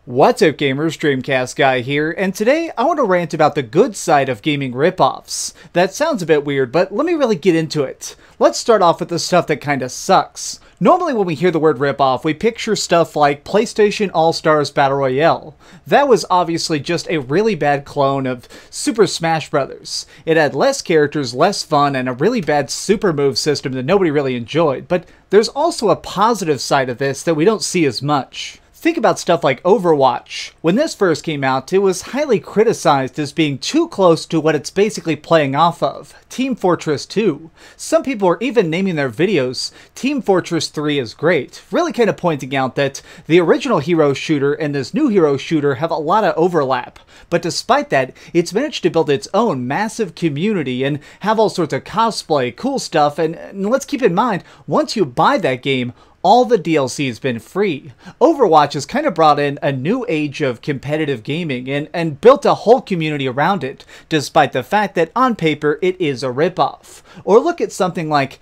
What's up gamers, DreamcastGuy here, and today I want to rant about the good side of gaming ripoffs. That sounds a bit weird, but let me really get into it. Let's start off with the stuff that kinda sucks. Normally when we hear the word ripoff, we picture stuff like PlayStation All-Stars Battle Royale. That was obviously just a really bad clone of Super Smash Bros. It had less characters, less fun, and a really bad super move system that nobody really enjoyed, but there's also a positive side of this that we don't see as much. Think about stuff like Overwatch. When this first came out, it was highly criticized as being too close to what it's basically playing off of, Team Fortress 2. Some people are even naming their videos, Team Fortress 3 is great, really kind of pointing out that the original hero shooter and this new hero shooter have a lot of overlap. But despite that, it's managed to build its own massive community and have all sorts of cosplay, cool stuff, and let's keep in mind, once you buy that game, all the DLC has been free. Overwatch has kind of brought in a new age of competitive gaming and built a whole community around it, despite the fact that on paper it is a ripoff. Or look at something like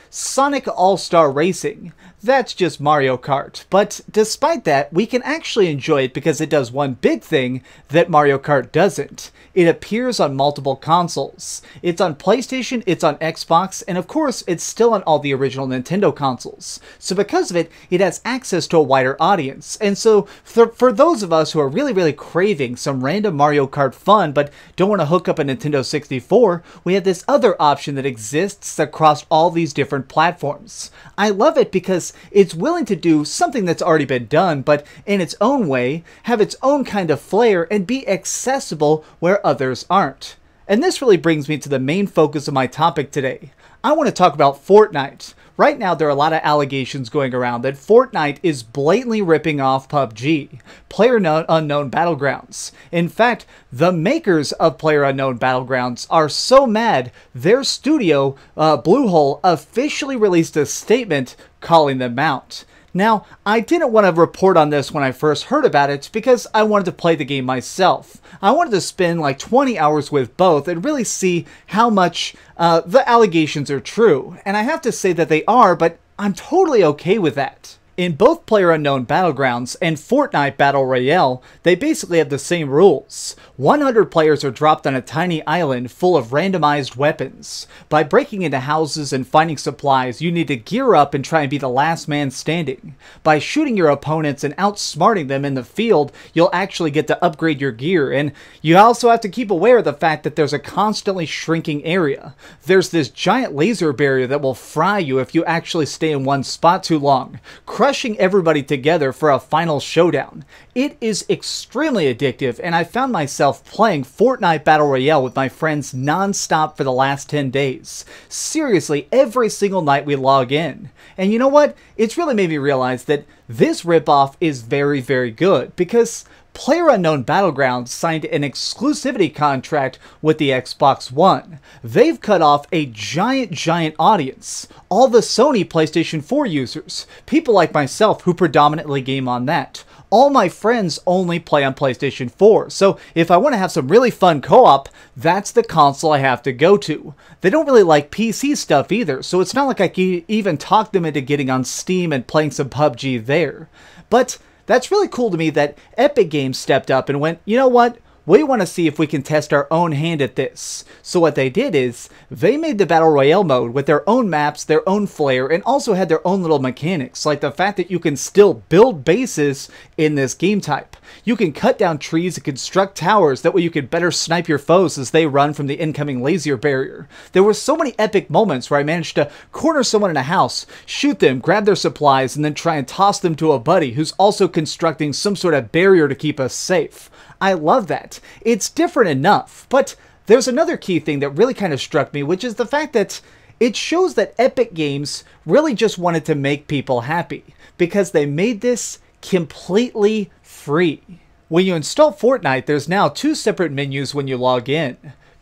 Sonic All-Star Racing. That's just Mario Kart, but despite that, we can actually enjoy it because it does one big thing that Mario Kart doesn't. It appears on multiple consoles. It's on PlayStation, it's on Xbox, and of course, it's still on all the original Nintendo consoles. So because of it, it has access to a wider audience. And so for those of us who are really craving some random Mario Kart fun, but don't want to hook up a Nintendo 64, we have this other option that exists across all these different platforms. I love it because it's willing to do something that's already been done, but in its own way, have its own kind of flair, and be accessible where others aren't. And this really brings me to the main focus of my topic today. I want to talk about Fortnite. Right now, there are a lot of allegations going around that Fortnite is blatantly ripping off PUBG, PlayerUnknown Battlegrounds. In fact, the makers of PlayerUnknown Battlegrounds are so mad, their studio, Bluehole, officially released a statement calling them out. Now, I didn't want to report on this when I first heard about it because I wanted to play the game myself. I wanted to spend like 20 hours with both and really see how much the allegations are true. And I have to say that they are, but I'm totally okay with that. In both PlayerUnknown Battlegrounds and Fortnite Battle Royale, they basically have the same rules. 100 players are dropped on a tiny island full of randomized weapons. By breaking into houses and finding supplies, you need to gear up and try and be the last man standing. By shooting your opponents and outsmarting them in the field, you'll actually get to upgrade your gear, and you also have to keep aware of the fact that there's a constantly shrinking area. There's this giant laser barrier that will fry you if you actually stay in one spot too long, crushing everybody together for a final showdown. It is extremely addictive, and I found myself playing Fortnite Battle Royale with my friends non-stop for the last 10 days. Seriously, every single night we log in. And you know what? It's really made me realize that this ripoff is very good, because PlayerUnknown Battlegrounds signed an exclusivity contract with the Xbox One. They've cut off a giant audience. All the Sony PlayStation 4 users. People like myself who predominantly game on that. All my friends only play on PlayStation 4, so if I want to have some really fun co-op, that's the console I have to go to. They don't really like PC stuff either, so it's not like I can even talk them into getting on Steam and playing some PUBG there. But that's really cool to me that Epic Games stepped up and went, you know what? We want to see if we can test our own hand at this. So what they did is, they made the Battle Royale mode with their own maps, their own flair, and also had their own little mechanics, like the fact that you can still build bases in this game type. You can cut down trees and construct towers, that way you can better snipe your foes as they run from the incoming laser barrier. There were so many epic moments where I managed to corner someone in a house, shoot them, grab their supplies, and then try and toss them to a buddy who's also constructing some sort of barrier to keep us safe. I love that. It's different enough, but there's another key thing that really kind of struck me, which is the fact that it shows that Epic Games really just wanted to make people happy, because they made this completely free. When you install Fortnite, there's now two separate menus when you log in.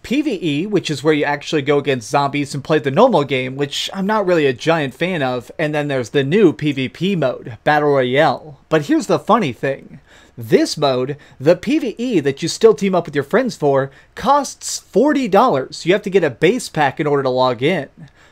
PvE, which is where you actually go against zombies and play the normal game, which I'm not really a giant fan of, and then there's the new PvP mode, Battle Royale. But here's the funny thing. This mode, the PvE that you still team up with your friends for, costs $40. You have to get a base pack in order to log in.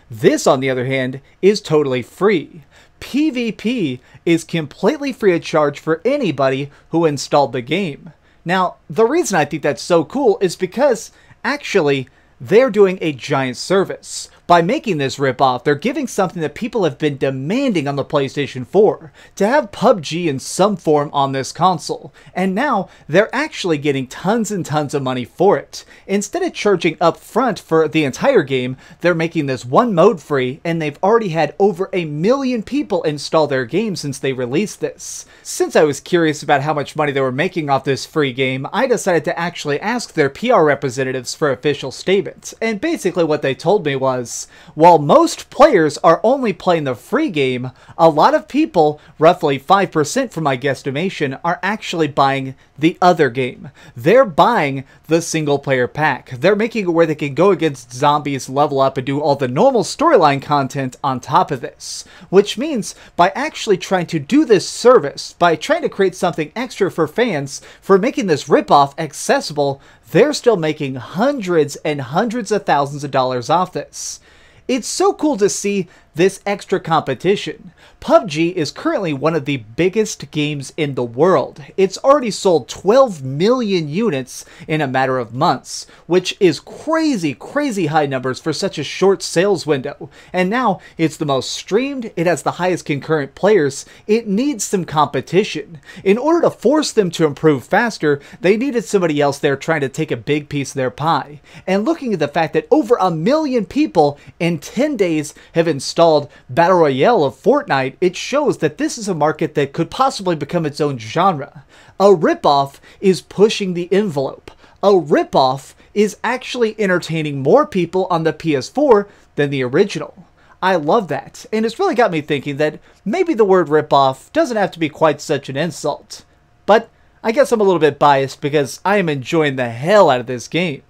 This, on the other hand, is totally free. PvP is completely free of charge for anybody who installed the game. Now, the reason I think that's so cool is because actually, they're doing a giant service. By making this ripoff, they're giving something that people have been demanding on the PlayStation 4, to have PUBG in some form on this console. And now, they're actually getting tons and tons of money for it. Instead of charging up front for the entire game, they're making this one mode free, and they've already had over 1 million people install their game since they released this. Since I was curious about how much money they were making off this free game, I decided to actually ask their PR representatives for official statements. And basically what they told me was, while most players are only playing the free game, a lot of people, roughly 5% from my guesstimation, are actually buying the other game. They're buying the single player pack. They're making it where they can go against zombies, level up, and do all the normal storyline content on top of this. Which means, by actually trying to do this service, by trying to create something extra for fans, for making this ripoff accessible, they're still making hundreds and hundreds of thousands of dollars off this. It's so cool to see this extra competition. PUBG is currently one of the biggest games in the world. It's already sold 12 million units in a matter of months, which is crazy, crazy high numbers for such a short sales window. And now it's the most streamed, it has the highest concurrent players, it needs some competition. In order to force them to improve faster, they needed somebody else there trying to take a big piece of their pie. And looking at the fact that over 1 million people in 10 days have installed Battle Royale of Fortnite, it shows that this is a market that could possibly become its own genre. A ripoff is pushing the envelope. A ripoff is actually entertaining more people on the PS4 than the original. I love that, and it's really got me thinking that maybe the word ripoff doesn't have to be quite such an insult. But I guess I'm a little bit biased because I am enjoying the hell out of this game.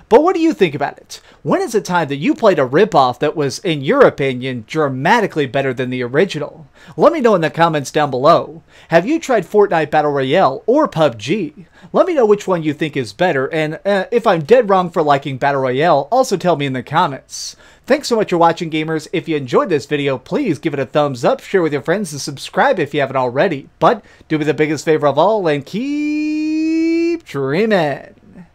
But what do you think about it? When is the time that you played a ripoff that was, in your opinion, dramatically better than the original? Let me know in the comments down below. Have you tried Fortnite Battle Royale or PUBG? Let me know which one you think is better, and if I'm dead wrong for liking Battle Royale, also tell me in the comments. Thanks so much for watching, gamers. If you enjoyed this video, please give it a thumbs up, share with your friends, and subscribe if you haven't already. But do me the biggest favor of all and keep dreaming.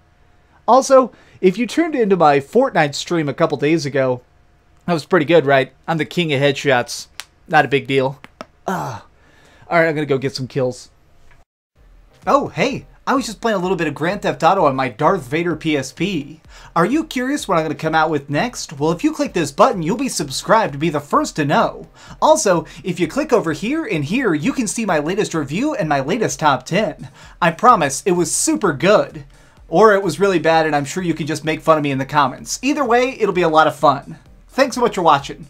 Also, if you tuned into my Fortnite stream a couple days ago, that was pretty good, right? I'm the king of headshots. Not a big deal. Alright, I'm gonna go get some kills. Oh, hey! I was just playing a little bit of Grand Theft Auto on my Darth Vader PSP. Are you curious what I'm going to come out with next? Well, if you click this button, you'll be subscribed to be the first to know. Also, if you click over here and here, you can see my latest review and my latest top 10. I promise, it was super good. Or it was really bad, and I'm sure you can just make fun of me in the comments. Either way, it'll be a lot of fun. Thanks so much for watching.